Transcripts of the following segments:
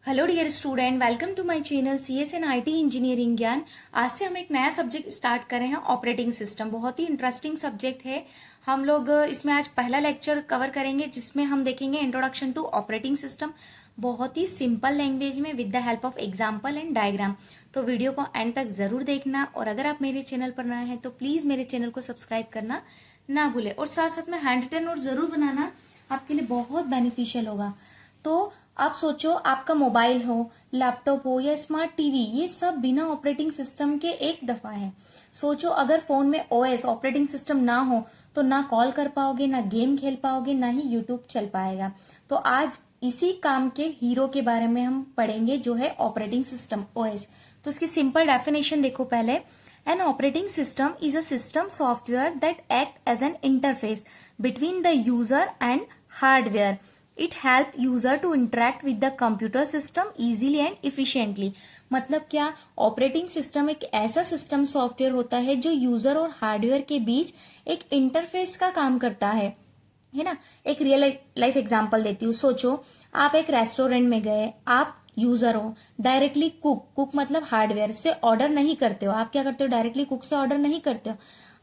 Hello dear student, welcome to my channel CSN IT engineering ज्ञान। आज से हम एक नया सब्जेक्ट स्टार्ट कर रहे हैं, ऑपरेटिंग सिस्टम। बहुत ही इंटरेस्टिंग सब्जेक्ट है। हम लोग इसमें आज पहला लेक्चर कवर करेंगे जिसमें हम देखेंगे इंट्रोडक्शन टू ऑपरेटिंग सिस्टम, बहुत ही सिंपल लैंग्वेज में with the help of example and diagram. तो वीडियो को एंड तक जरूर देखना, और अगर आप मेरे चैनल पर नए हैं तो प्लीज मेरे चैनल को सब्सक्राइब करना ना भूले, और साथ साथ में हैंड रिटन नोट जरूर बनाना, आपके लिए बहुत बेनिफिशियल होगा। तो आप सोचो, आपका मोबाइल हो, लैपटॉप हो या स्मार्ट टीवी, ये सब बिना ऑपरेटिंग सिस्टम के एक दफा है। सोचो अगर फोन में OS ऑपरेटिंग सिस्टम ना हो तो ना कॉल कर पाओगे, ना गेम खेल पाओगे, ना ही यूट्यूब चल पाएगा। तो आज इसी काम के हीरो के बारे में हम पढ़ेंगे, जो है ऑपरेटिंग सिस्टम OS। तो इसकी सिंपल डेफिनेशन देखो पहले। An operating system is a system software that act as an interface between the user and hardware. It help user to interact with the computer system easily and efficiently. मतलब क्या, operating system एक ऐसा system software होता है जो user और hardware के बीच एक इंटरफेस का काम करता है ना। एक रियल लाइफ एग्जांपल देती हूँ। सोचो आप एक रेस्टोरेंट में गए, आप यूजर हो, डायरेक्टली कुक मतलब हार्डवेयर से ऑर्डर नहीं करते हो। आप क्या करते हो, डायरेक्टली कुक से ऑर्डर नहीं करते हो।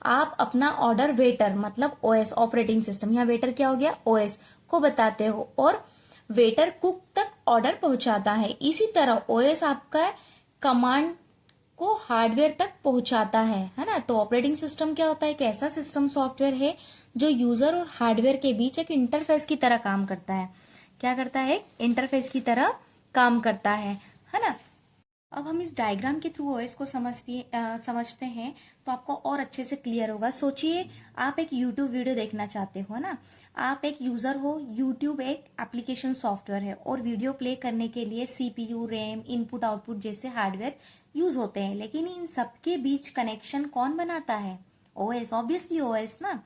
आप अपना ऑर्डर वेटर मतलब OS ऑपरेटिंग सिस्टम, यहाँ वेटर क्या हो गया, OS को बताते हो, और वेटर कुक तक ऑर्डर पहुंचाता है। इसी तरह OS आपका कमांड को हार्डवेयर तक पहुंचाता है ना। तो ऑपरेटिंग सिस्टम क्या होता है, एक ऐसा सिस्टम सॉफ्टवेयर है जो यूजर और हार्डवेयर के बीच एक इंटरफेस की तरह काम करता है। क्या करता है, इंटरफेस की तरह काम करता है ना। अब हम इस डायग्राम के थ्रू OS को समझते हैं तो आपको और अच्छे से क्लियर होगा। सोचिए आप एक YouTube वीडियो देखना चाहते हो ना। आप एक यूजर हो, YouTube एक एप्लीकेशन सॉफ्टवेयर है, और वीडियो प्ले करने के लिए CPU, रैम, इनपुट आउटपुट जैसे हार्डवेयर यूज होते हैं। लेकिन इन सबके बीच कनेक्शन कौन बनाता है, OS, ऑब्वियसली OS ना।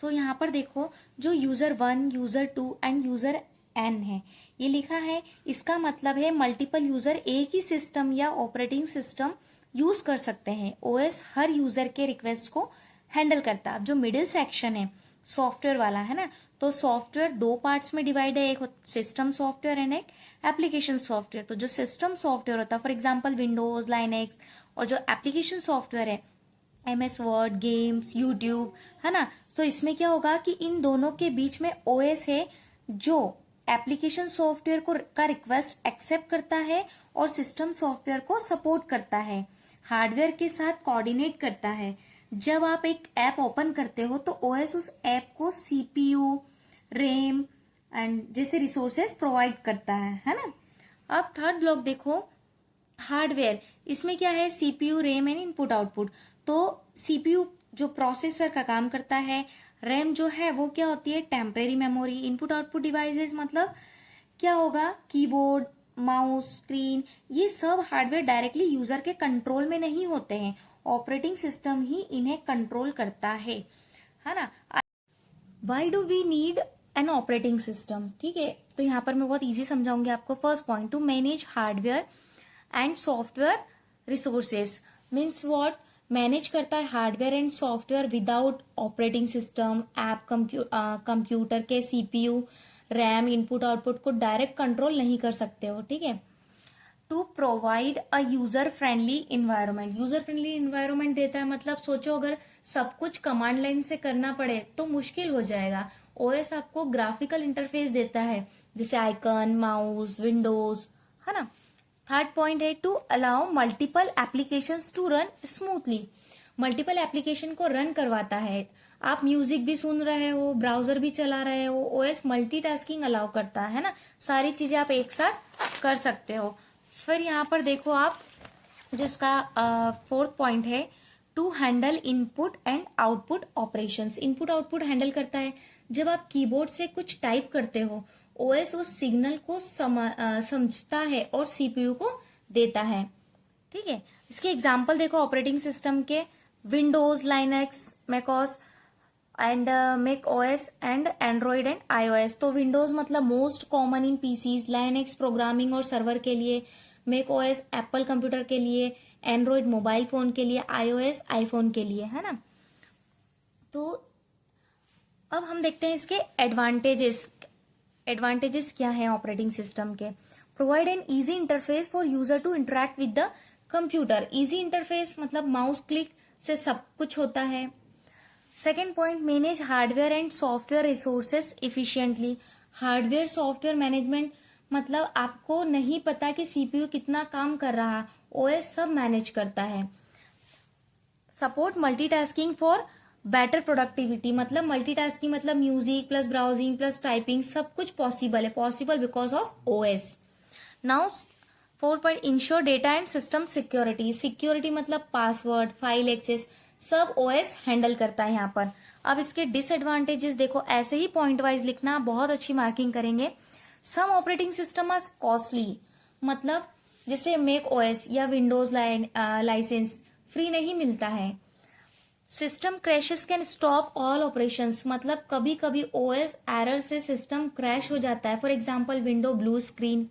तो यहाँ पर देखो, जो user 1, user 2 and user N है, ये लिखा है। इसका मतलब है मल्टीपल यूजर एक ही सिस्टम या ऑपरेटिंग सिस्टम यूज कर सकते हैं। OS हर यूजर के रिक्वेस्ट को हैंडल करता है। अब जो मिडिल सेक्शन है सॉफ्टवेयर वाला है ना, तो सॉफ्टवेयर दो पार्ट्स में डिवाइड है, एक सिस्टम सॉफ्टवेयर एंड एक एप्लीकेशन सॉफ्टवेयर। तो जो सिस्टम सॉफ्टवेयर होता है, फॉर एग्जाम्पल विंडोज, लाइनेक्स, और जो एप्लीकेशन सॉफ्टवेयर है MS वर्ड, गेम्स, यूट्यूब, है ना। तो इसमें क्या होगा कि इन दोनों के बीच में OS है जो एप्लीकेशन सॉफ्टवेयर को का रिक्वेस्ट एक्सेप्ट करता है और सिस्टम सॉफ्टवेयर को सपोर्ट करता है, हार्डवेयर के साथ कोऑर्डिनेट करता है। जब आप एक ऐप ओपन करते हो तो OS उस ऐप को CPU, रैम एंड जैसे रिसोर्सेज प्रोवाइड करता है ना। अब थर्ड ब्लॉक देखो, हार्डवेयर। इसमें क्या है, CPU, RAM and input output. तो CPU जो प्रोसेसर का काम करता है, रैम जो है वो क्या होती है, temporary memory. Input output devices मतलब क्या होगा, कीबोर्ड, माउस, स्क्रीन, ये सब हार्डवेयर डायरेक्टली यूजर के कंट्रोल में नहीं होते हैं, ऑपरेटिंग सिस्टम ही इन्हें कंट्रोल करता है ना। Why do we need an operating system, ठीक है। तो यहाँ पर मैं बहुत इजी समझाऊंगी आपको। First point, to manage hardware and software resources. Means what, manage करता है hardware and software without operating system. ऐप कंप्यूटर के CPU, रैम, इनपुट आउटपुट को डायरेक्ट कंट्रोल नहीं कर सकते हो, ठीक है। To provide a user friendly environment. User friendly environment देता है, मतलब सोचो अगर सब कुछ कमांड लाइन से करना पड़े तो मुश्किल हो जाएगा। OS आपको ग्राफिकल इंटरफेस देता है, जैसे आइकन, माउस, विंडोज, है ना। थर्ड पॉइंट है to allow multiple applications to run smoothly. Multiple application को रन करवाता है। आप म्यूजिक भी सुन रहे हो, ब्राउजर भी चला रहे हो, OS मल्टीटास्किंग अलाउ करता है ना। सारी चीजें आप एक साथ कर सकते हो। फिर यहाँ पर देखो आप, जो इसका फोर्थ पॉइंट है, to handle input and output operations. Input output handle करता है। जब आप कीबोर्ड से कुछ टाइप करते हो, OS उस सिग्नल को समझता है और CPU को देता है, ठीक है। इसके एग्जाम्पल देखो ऑपरेटिंग सिस्टम के, Windows, Linux, macOS and macOS and Android and iOS। तो विंडोज मतलब most common in PCs, Linux programming और सर्वर के लिए, macOS एप्पल कंप्यूटर के लिए, एंड्रॉइड मोबाइल फोन के लिए, iOS आईफोन के लिए, है ना। तो अब हम देखते हैं इसके एडवांटेजेस क्या है ऑपरेटिंग सिस्टम के। Provide an easy interface for user to interact with the computer. Easy interface मतलब माउस क्लिक से सब कुछ होता है। Second point, manage hardware and software resources efficiently. Hardware software management मतलब आपको नहीं पता कि सीपीयू कितना काम कर रहा, ओएस सब मैनेज करता है। Support multitasking for better productivity, मतलब मल्टीटास्किंग मतलब music plus browsing plus typing सब कुछ पॉसिबल है, possible because of OS. Now 4 point, ensure data and system security. Security मतलब पासवर्ड, फाइल एक्सेस सब ओएस हैंडल करता है यहाँ पर। अब इसके डिसएडवांटेजेस देखो, ऐसे ही पॉइंट वाइज लिखना, बहुत अच्छी मार्किंग करेंगे। Some operating system are costly, मतलब जैसे मैक ओएस या विंडोज लाइसेंस फ्री नहीं मिलता है। System crashes can stop all operations, मतलब कभी कभी ओएस एरर से सिस्टम क्रैश हो जाता है। For example window blue screen.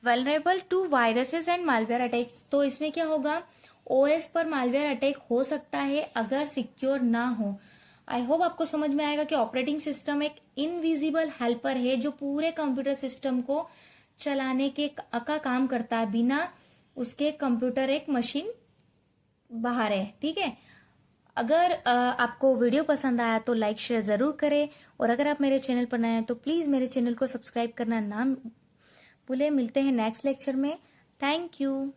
Vulnerable to viruses and malware attacks, तो इसमें क्या होगा, ओएस पर मालवेयर अटैक हो सकता है अगर सिक्योर ना हो। आई होप आपको समझ में आएगा कि ऑपरेटिंग सिस्टम एक इनविजिबल हेल्पर है जो पूरे कंप्यूटर सिस्टम को चलाने का काम करता है। बिना उसके कंप्यूटर एक मशीन बाहर है। ठीक है, अगर आपको वीडियो पसंद आया तो लाइक शेयर जरूर करें, और अगर आप मेरे चैनल पर नए हैं तो प्लीज मेरे चैनल को सब्सक्राइब करना ना भूलें। मिलते हैं नेक्स्ट लेक्चर में। Thank you.